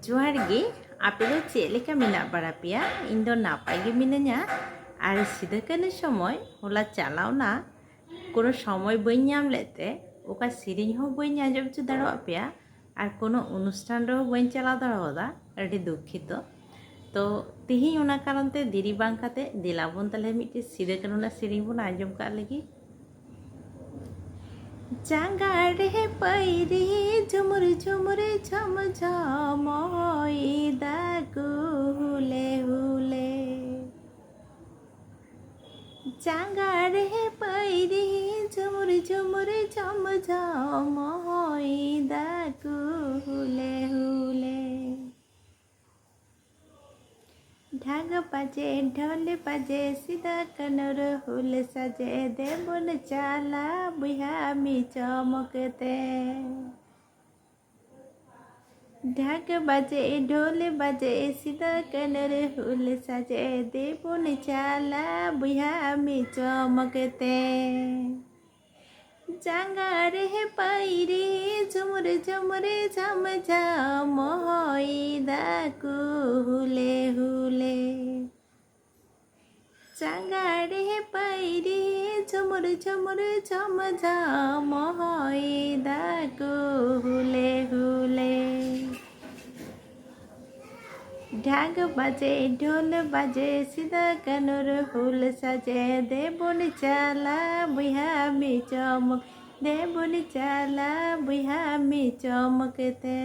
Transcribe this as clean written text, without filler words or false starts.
जोहार गे आपे दो चेक लेका मेना बाड़ा पेया इन दो नापाय गे मिनाया आर सिदोकानो समय होला चालावना कोनो समय बाई नाम लेते ओका सेरेñ हो बाई आंजम च दाड़ा पेया आर कोनो अनुष्ठान रो बाई चालाव दाड़ावदा आडी दुखित तो तिहिñ ओना कारण ते देरी बांग काते दिलाबन ताले मिटे सिदोकानो ना सेरेñ बन आंजम का लगी जांगाड़े पैरी झुमुर झुमुर झम झम दागु हुले हुले जांगाड़े पैरी झुमुर झुमुर झम झम दागु हुले हुले ढाक बाजे ढोल बाजे सीधा कनर हुल सजे देवन चाला बुहामी चमकते ढाक बाजे ढोल बाजे सीधा कनर हुल सजे देवन चाला बुहामी चमकते जांगाड़े पैरी झुमुर झुमुर झम झम दागु हुले हुले जांगाड़े पैरी झुमुर झुमुर झम झम दागु हुले हुले ढाक बाजे ढोल बाजे सीधा कनर हुल सजे देवन चाला बुहामी चमक देवन चाला बुहामी चमकते।